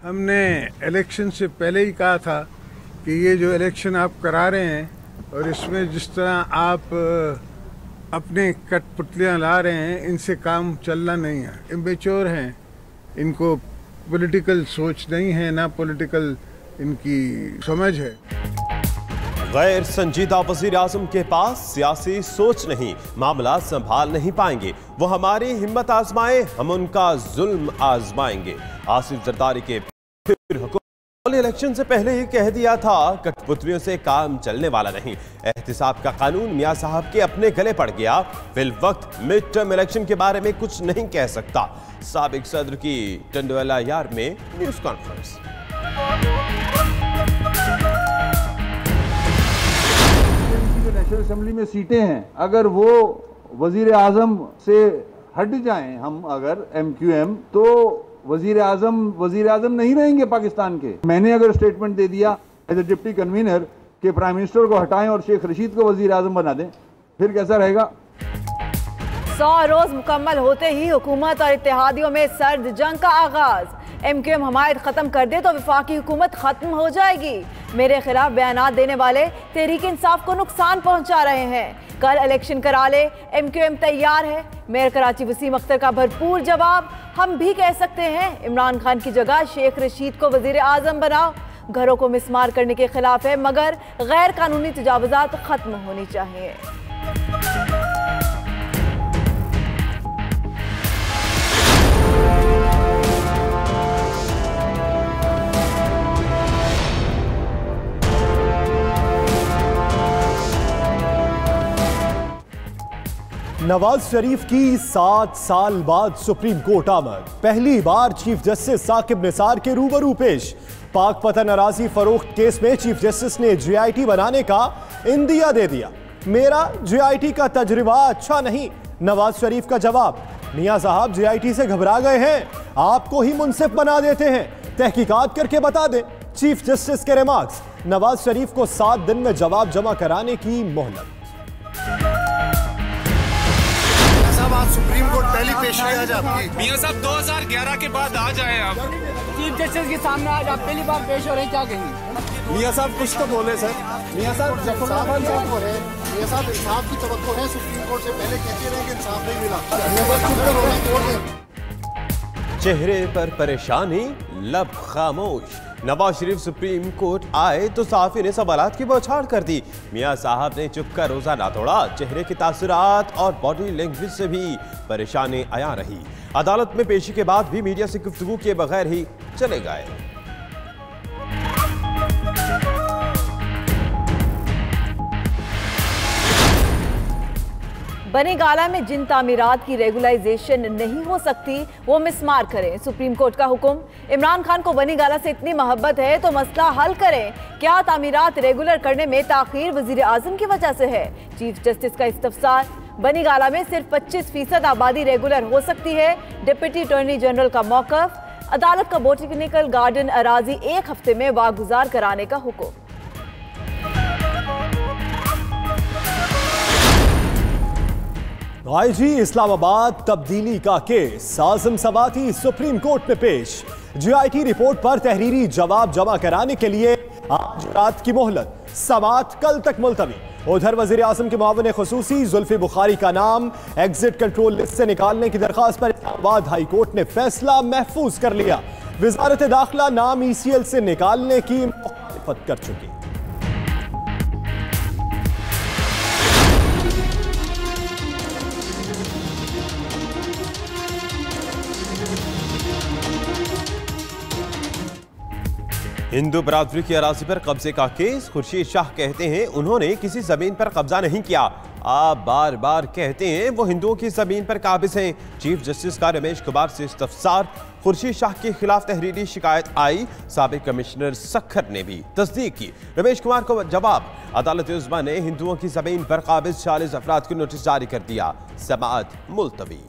हमने इलेक्शन से पहले ही कहा था कि ये जो इलेक्शन आप करा रहे हैं और इसमें जिस तरह आप अपने कठपुतलियाँ ला रहे हैं, इनसे काम चलना नहीं है। इमेच्योर हैं, इनको पॉलिटिकल सोच नहीं है, ना पॉलिटिकल इनकी समझ है। गैर संजीदा वजीर आजम के पास सियासी सोच नहीं, मामला संभाल नहीं पाएंगे। वो हमारी हिम्मत आजमाए, हम उनका जुल्म आजमाएंगे। आसिफ जरदारी के फिर हुकूमत इलेक्शन से पहले ही कह दिया था, कठपुतलियों से काम चलने वाला नहीं। एहतिसाब का कानून मियां साहब के अपने गले पड़ गया। फिल वक्त मिड टर्म इलेक्शन के बारे में कुछ नहीं कह सकता। साबिक सदर की टंडवाला यार में न्यूज कॉन्फ्रेंस। नेशनल असेंबली में सीटें हैं, अगर वो वजीर आजम से हट जाएं, हम अगर MQM, तो वजीर आजम नहीं रहेंगे पाकिस्तान के। मैंने अगर स्टेटमेंट दे दिया एज ए डिप्टी कन्वीनर कि प्राइम मिनिस्टर को हटाएं और शेख रशीद को वजीर आजम बना दें, फिर कैसा रहेगा? 100 रोज मुकम्मल होते ही हुकूमत और इत्तेहादियों में सर्द जंग का आगाज। MQM हमायत खत्म कर दे तो वफाकी हुकूमत खत्म हो जाएगी। मेरे खिलाफ बयानात देने वाले तहरीक इंसाफ को नुकसान पहुंचा रहे हैं। कल इलेक्शन करा ले, MQM तैयार है। मेयर कराची वसीम अख्तर का भरपूर जवाब। हम भी कह सकते हैं, इमरान खान की जगह शेख रशीद को वजीर आजम बनाओ। घरों को मिसमार करने के खिलाफ है, मगर गैर कानूनी तजावुजात खत्म होनी चाहिए। नवाज शरीफ की 7 साल बाद सुप्रीम कोर्ट आमद। पहली बार चीफ जस्टिस साकिब निसार के रूबरू पेश। पाक पतन अराजी फरोख्त केस में चीफ जस्टिस ने GIT बनाने का इंदिया दे दिया। मेरा GIT का तजर्बा अच्छा नहीं, नवाज शरीफ का जवाब। मियां साहब GIT से घबरा गए हैं, आपको ही मुंसिफ बना देते हैं, तहकीकात करके बता दें। चीफ जस्टिस के रिमार्क्स। नवाज शरीफ को 7 दिन में जवाब जमा कराने की मोहलत। आज सुप्रीम कोर्ट पहली पेशी आज आपकी। मियां साहब 2011 के बाद आ जाए आप चीफ जस्टिस के सामने, आज आप पहली बार पेश हो रहे हैं, क्या कहेंगे? मियां साहब कुछ तो बोले सर। मियां साहब जफरुल्लाह खान साहब को है, मियां साहब इंसाफ की तवक्को है, सुप्रीम कोर्ट से पहले कहते रहे कि इंसाफ नहीं मिला। चेहरे पर परेशानी, लब खामोश। नवाज शरीफ सुप्रीम कोर्ट आए तो साफी ने सवालात की बौछार कर दी। मियां साहब ने चुप कर रोजा ना तोड़ा। चेहरे की तासुरात और बॉडी लैंग्वेज से भी परेशानी आया रही। अदालत में पेशी के बाद भी मीडिया से गुफ्तगू किए बगैर ही चले गए। बनी गाला में जिन तामीरात की रेगुलाइजेशन नहीं हो सकती वो मिसमार करें। सुप्रीम कोर्ट का हुक्म। इमरान खान को बनी गाला से इतनी मोहब्बत है तो मसला हल करें। क्या तामीरात रेगुलर करने में ताखीर वजीर आजम की वजह से है? चीफ जस्टिस का इस्तफसार। बनी गाला में सिर्फ 25% आबादी रेगुलर हो सकती है। डिप्टी अटॉर्नी जनरल का मौकफ। अदालत का बोटेनिकल गार्डन अराजी 1 हफ्ते में वागुजार कराने का हुक्म। IG इस्लामाबाद तब्दीली का केस। आजम सवाती सुप्रीम कोर्ट में पेश। GIT रिपोर्ट पर तहरीरी जवाब जमा कराने के लिए आज रात की मोहलत। समात कल तक मुलतवी। उधर वजीर आजम के मुआविन खुसूसी जुल्फी बुखारी का नाम एग्जिट कंट्रोल लिस्ट से निकालने की दरखास्त पर इस्लामाबाद हाई कोर्ट ने फैसला महफूज कर लिया। वजारत दाखिला नाम ECL से निकालने की मुखालिफत कर चुकी। हिंदू बरादरी की अराजी पर कब्जे का केस। खुर्शीद शाह कहते हैं उन्होंने किसी जमीन पर कब्जा नहीं किया। आप बार बार कहते हैं वो हिंदुओं की जमीन पर काबिज हैं। चीफ जस्टिस का रमेश कुमार से इस्तफसार। खुर्शीद शाह के खिलाफ तहरीरी शिकायत आई। साबिक कमिश्नर सखर ने भी तस्दीक की। रमेश कुमार को जवाब। अदालत उज़्मा ने हिंदुओं की जमीन पर काबिज 40 अफराद को नोटिस जारी कर दिया। समाअत मुलतवी।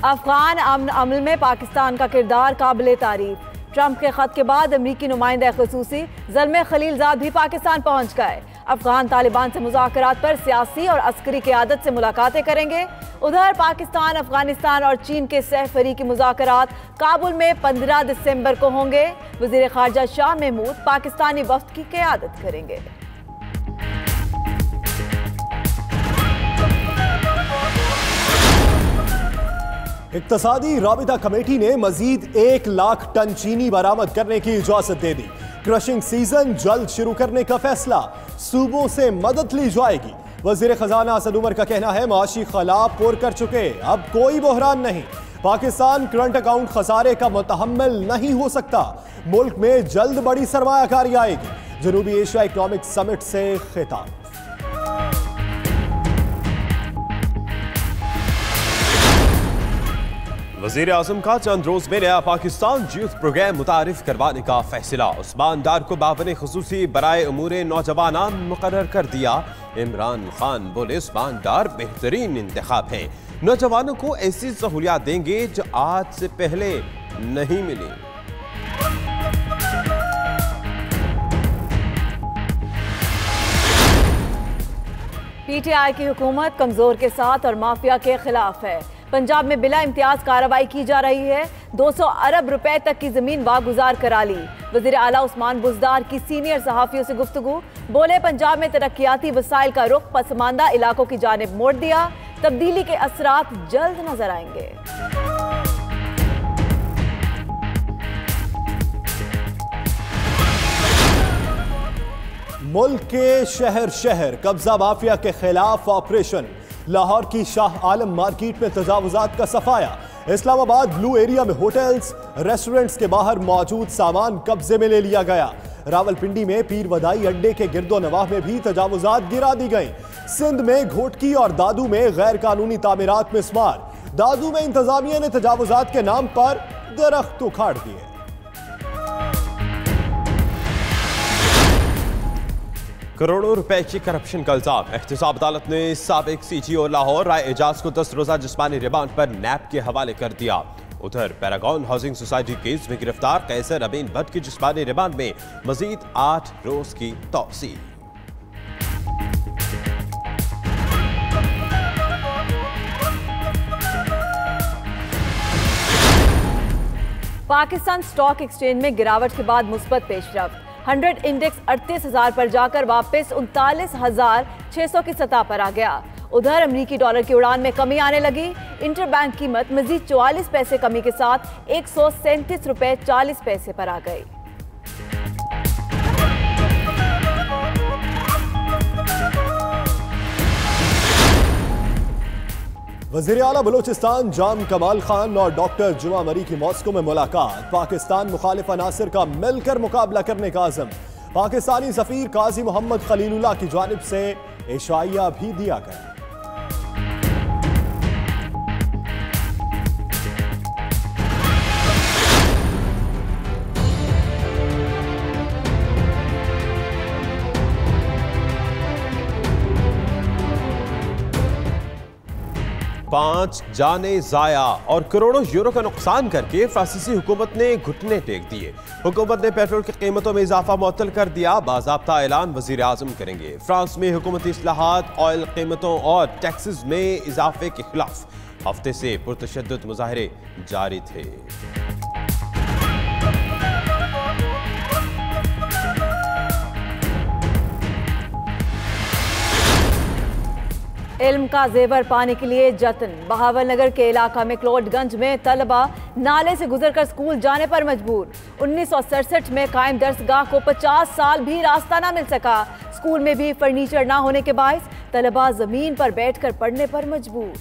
अफगान अमन अमल में पाकिस्तान का किरदार काबिल तारीफ। ट्रंप के खत के बाद अमरीकी नुमाइंदा ख़ुसूसी ज़ल्मे खलीलजाद भी पाकिस्तान पहुंच गए। अफगान तालिबान से मुज़ाकरात पर सियासी और अस्करी क़यादत से मुलाकातें करेंगे। उधर पाकिस्तान, अफगानिस्तान और चीन के सहफरीकी मुज़ाकरात काबुल में 15 दिसंबर को होंगे। वज़ीर ख़ारजा शाह महमूद पाकिस्तानी वफ़द की क़यादत करेंगे। इक्तसादी राबिता कमेटी ने मजीद 1 लाख टन चीनी बरामद करने की इजाजत दे दी। क्रशिंग सीजन जल्द शुरू करने का फैसला, सूबों से मदद ली जाएगी। वजीर खजाना असद उमर का कहना है माशी खला पुर कर चुके, अब कोई बहरान नहीं। पाकिस्तान करंट अकाउंट खसारे का मुतहम्मिल नहीं हो सकता। मुल्क में जल्द बड़ी सरमायाकारी आएगी। जनूबी एशिया इकोनॉमिक समिट से खिताब। वज़ीर आज़म का चंद रोज में नया पाकिस्तान यूथ प्रोग्राम मुतारिफ करवाने का फैसला। उस्मान डार को बावन ख़ुसूसी बराए उमूरे नौजवान मुकर्रर कर दिया। इमरान खान बोले उस्मान डार बेहतरीन इंतखाब है, नौजवानों को ऐसी सहूलियात देंगे जो आज से पहले नहीं मिली। पीटीआई की हुकूमत कमजोर के साथ और माफिया के खिलाफ है। पंजाब में बिला इम्तियाज कार्रवाई की जा रही है। 200 अरब रुपए तक की जमीन वागुजार करा ली। वजीर आला उस्मान बुज़दार की सीनियर सहाफियों से गुफ्तगू, बोले पंजाब में तरक्याती वसाइल का रुख पसमानदा इलाकों की जानिब मोड़ दिया। तब्दीली के असरात जल्द नजर आएंगे। मुल्क के शहर शहर कब्जा माफिया के खिलाफ ऑपरेशन। लाहौर की शाह आलम मार्केट में तजावुजात का सफाया। इस्लामाबाद ब्लू एरिया में होटल्स, रेस्टोरेंट्स के बाहर मौजूद सामान कब्जे में ले लिया गया। रावलपिंडी में पीर वदाई अड्डे के गिरदो नवाह में भी तजावुजात गिरा दी गई। सिंध में घोटकी और दादू में गैर कानूनी तामीरात में स्मार। दादू में इंतजामिया ने तजावुजात के नाम पर दरख्त उखाड़ दिए। करोड़ों रुपए की करप्शन का इल्जाम। एहतसाब अदालत ने साबिक सीजीओ लाहौर राय एजाज को 10 रोजा जिस्मानी रिमांड पर नैब के हवाले कर दिया। उधर पैरागॉन हाउसिंग सोसाइटी केस में गिरफ्तार कैसर अमीन भट्ट की जिस्मानी रिमांड में मजीद 8 रोज की तौसील। पाकिस्तान स्टॉक एक्सचेंज में गिरावट के बाद मुस्बत पेशरफ्त। 100 इंडेक्स 38,000 पर जाकर वापस 39,600 की सतह पर आ गया। उधर अमरीकी डॉलर की उड़ान में कमी आने लगी। इंटरबैंक कीमत मजीद 44 पैसे कमी के साथ 137 रुपए 40 पैसे पर आ गई। वज़ीर आला बलूचिस्तान जाम कमाल खान और डॉक्टर जुमा मरी की मॉस्को में मुलाकात। पाकिस्तान मुखालिफ अनासिर का मिलकर मुकाबला करने का आज़म। पाकिस्तानी सफीर काजी मोहम्मद खलीलुल्लाह की जानिब से इशाइया भी दिया गया। पांच जाने जाया और करोड़ों यूरो का नुकसान करके फ्रांसीसी हुकूमत ने घुटने टेक दिए। हुकूमत ने पेट्रोल की कीमतों में इजाफा मुअत्तल कर दिया। बाज़ाब्ता ऐलान वज़ीर आज़म करेंगे। फ्रांस में हुकूमती इस्लाहात, ऑयल कीमतों और टैक्सेस में इजाफे के खिलाफ हफ्ते से पुरतशद्दुद मुजाहरे जारी थे। इल्म का जेवर पाने के लिए जतन। बहावलनगर के इलाका में क्लोडगंज में तलबा नाले से गुजरकर स्कूल जाने पर मजबूर। 1967 में कायम दरसगाह को 50 साल भी रास्ता ना मिल सका। स्कूल में भी फर्नीचर ना होने के बायस तलबा जमीन पर बैठकर पढ़ने पर मजबूर।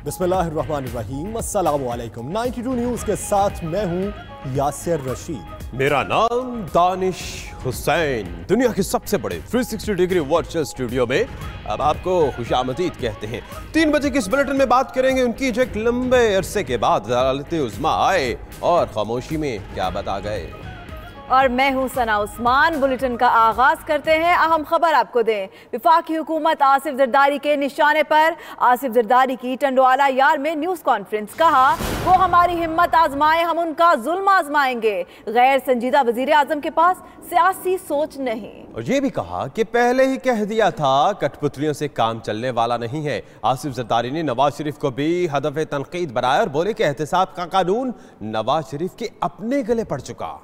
बिस्मिल्लाहिर्रहमानिर्रहीम, अस्सलाम वालेकुम। 92 न्यूज़ के साथ मैं हूं यासिर रशीद। मेरा नाम दानिश हुसैन। दुनिया के सबसे बड़े 360 डिग्री वर्चुअल स्टूडियो में अब आपको खुशामदीद कहते हैं। 3 बजे के इस बुलेटिन में बात करेंगे उनकी जो एक लंबे अरसे के बाद अदालत उज़्मा आए और खामोशी में क्या बता गए। और मैं हूं सना उस्मान। बुलेटिन का आगाज करते हैं। अहम खबर आपको दें। वफाकी हुकूमत आसिफ जरदारी के निशाने पर। आसिफ जरदारी की टंडवाला यार में न्यूज कॉन्फ्रेंस। कहा वो हमारी हिम्मत आजमाए, हम उनका जुल्म आजमाएंगे। गैर संजीदा वजीर आजम के पास सियासी सोच नहीं। और ये भी कहा कि पहले ही कह दिया था कठपुतलियों से काम चलने वाला नहीं है। आसिफ जरदारी ने नवाज शरीफ को भी हदफ तनकीद बनाया और बोले कि एहतसाब का कानून नवाज शरीफ के अपने गले पड़ चुका।